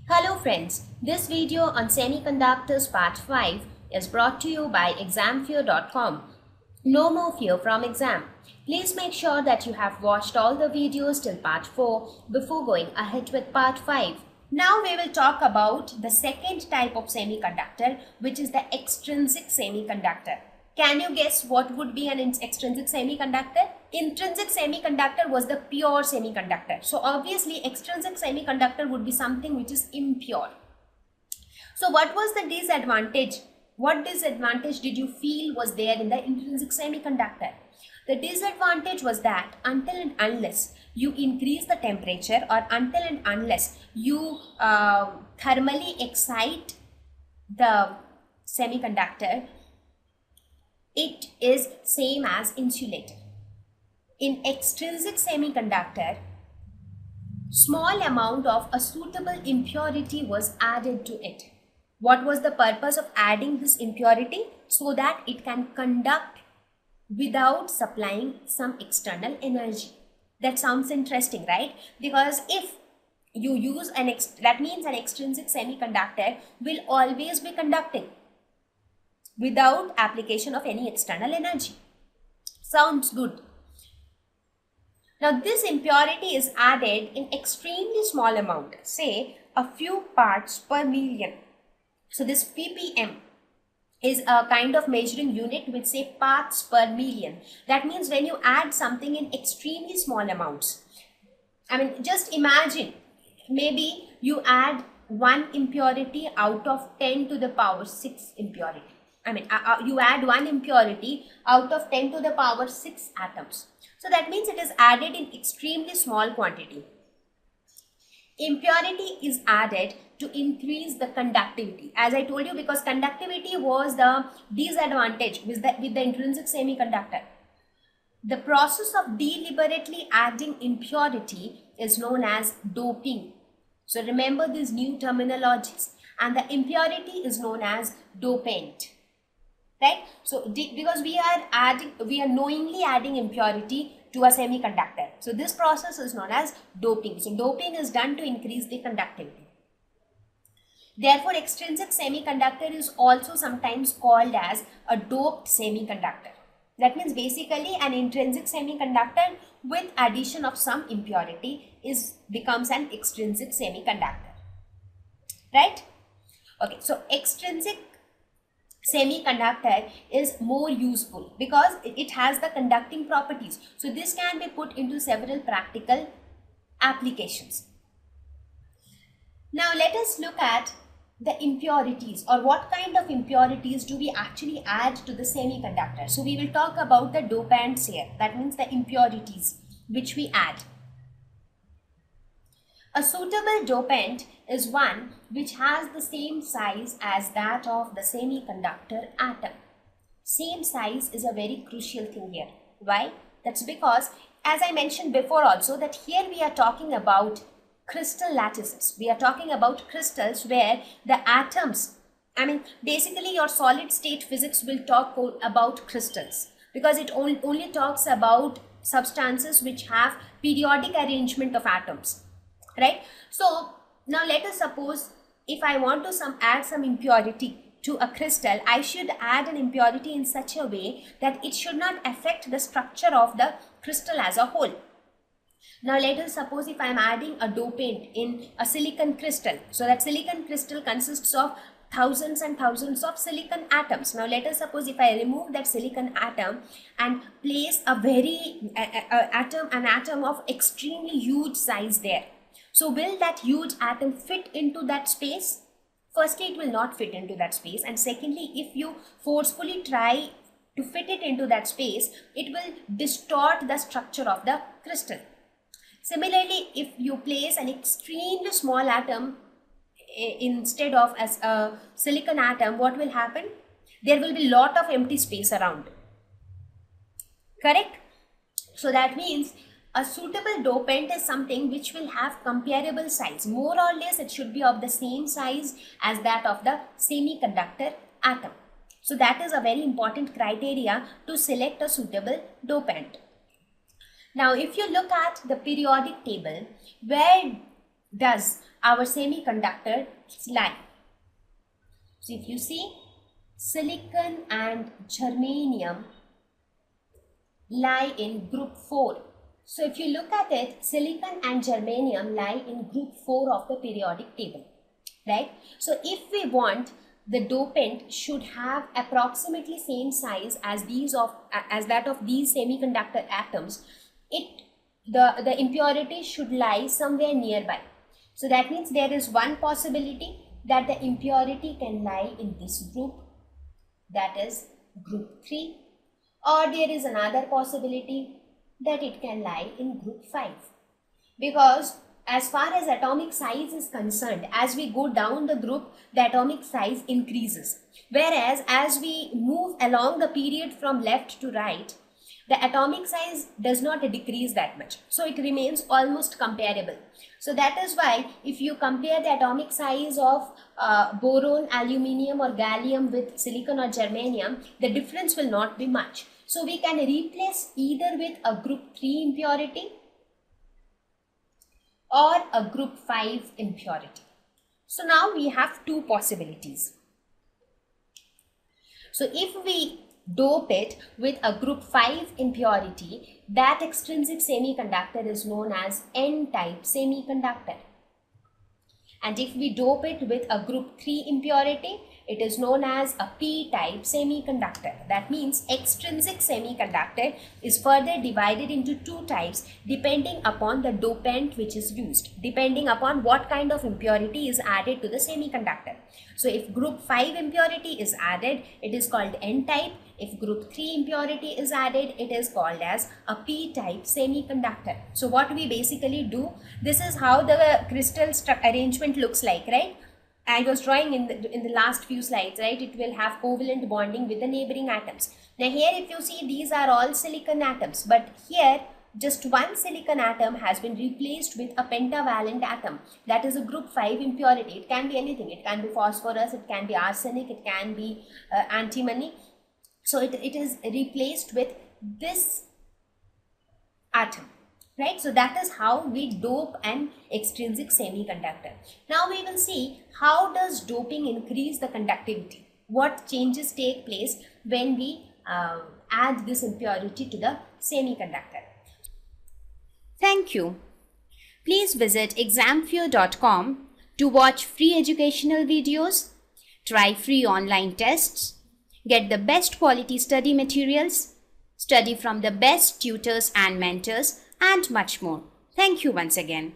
Hello friends, this video on semiconductors part 5 is brought to you by examfear.com. No more fear from exam. Please make sure that you have watched all the videos till part 4 before going ahead with part 5. Now we will talk about the second type of semiconductor, which is the extrinsic semiconductor. Can you guess what would be an extrinsic semiconductor? Intrinsic semiconductor was the pure semiconductor. So obviously extrinsic semiconductor would be something which is impure. So what was the disadvantage? What disadvantage did you feel was there in the intrinsic semiconductor? The disadvantage was that until and unless you increase the temperature or until and unless you thermally excite the semiconductor, it is same as insulator. In extrinsic semiconductor, small amount of a suitable impurity was added to it. What was the purpose of adding this impurity? So that it can conduct without supplying some external energy. That sounds interesting, right? Because if you use that means an extrinsic semiconductor will always be conducting without application of any external energy. Sounds good. Now this impurity is added in extremely small amount, say a few parts per million. So this ppm is a kind of measuring unit which say parts per million. That means when you add something in extremely small amounts, I mean just imagine maybe you add one impurity out of 10 to the power 6 impurity. You add one impurity out of 10 to the power 6 atoms. So that means it is added in extremely small quantity. Impurity is added to increase the conductivity. As I told you, because conductivity was the disadvantage with the intrinsic semiconductor. The process of deliberately adding impurity is known as doping. So remember these new terminologies. And the impurity is known as dopant. Right? So because we are knowingly adding impurity to a semiconductor. So this process is known as doping. So doping is done to increase the conductivity. Therefore, extrinsic semiconductor is also sometimes called as a doped semiconductor. That means basically an intrinsic semiconductor with addition of some impurity becomes an extrinsic semiconductor. Right? Okay, so extrinsic semiconductor is more useful because it has the conducting properties. So this can be put into several practical applications. Now let us look at the impurities, or what kind of impurities do we actually add to the semiconductor. So we will talk about the dopants here. That means the impurities which we add. A suitable dopant is one which has the same size as that of the semiconductor atom. Same size is a very crucial thing here. Why? That's because, as I mentioned before also, that here we are talking about crystal lattices. We are talking about crystals where the atoms, basically your solid state physics will talk about crystals, because it only talks about substances which have periodic arrangement of atoms. Right? So now let us suppose if I want to add some impurity to a crystal, I should add an impurity in such a way that it should not affect the structure of the crystal as a whole. Now let us suppose if I am adding a dopant in a silicon crystal. So that silicon crystal consists of thousands and thousands of silicon atoms. Now let us suppose if I remove that silicon atom and place an atom of extremely huge size there. So will that huge atom fit into that space? Firstly, it will not fit into that space. And secondly, if you forcefully try to fit it into that space, it will distort the structure of the crystal. Similarly, if you place an extremely small atom instead of as a silicon atom, what will happen? There will be a lot of empty space around. Correct? So that means a suitable dopant is something which will have comparable size. More or less it should be of the same size as that of the semiconductor atom. So that is a very important criteria to select a suitable dopant. Now if you look at the periodic table, where does our semiconductors lie. So if you see, silicon and germanium lie in group 4. So if you look at it, silicon and germanium lie in group 4 of the periodic table, right? So if we want the dopant should have approximately same size as that of these semiconductor atoms, the impurity should lie somewhere nearby. So that means there is one possibility that the impurity can lie in this group, that is group 3, or there is another possibility that it can lie in group 5, because as far as atomic size is concerned, as we go down the group, the atomic size increases, whereas as we move along the period from left to right, the atomic size does not decrease that much, so it remains almost comparable. So that is why if you compare the atomic size of boron, aluminium or gallium with silicon or germanium, the difference will not be much. So we can replace either with a group 3 impurity or a group 5 impurity. So now we have two possibilities. So if we dope it with a group 5 impurity, that extrinsic semiconductor is known as N-type semiconductor. And if we dope it with a group 3 impurity, it is known as a P-type semiconductor. That means extrinsic semiconductor is further divided into two types depending upon the dopant which is used, depending upon what kind of impurity is added to the semiconductor. So if group 5 impurity is added, it is called N-type. If group 3 impurity is added, it is called as a P-type semiconductor. So what we basically do, this is how the crystal arrangement looks like, right? I was drawing in the last few slides, right? It will have covalent bonding with the neighboring atoms. Now here if you see, these are all silicon atoms, but here just one silicon atom has been replaced with a pentavalent atom. That is a group 5 impurity. It can be anything. It can be phosphorus, it can be arsenic, it can be antimony. So it is replaced with this atom, right? So that is how we dope an extrinsic semiconductor. Now we will see how does doping increase the conductivity. What changes take place when we add this impurity to the semiconductor. Thank you. Please visit examfear.com to watch free educational videos, try free online tests, get the best quality study materials, study from the best tutors and mentors, and much more. Thank you once again.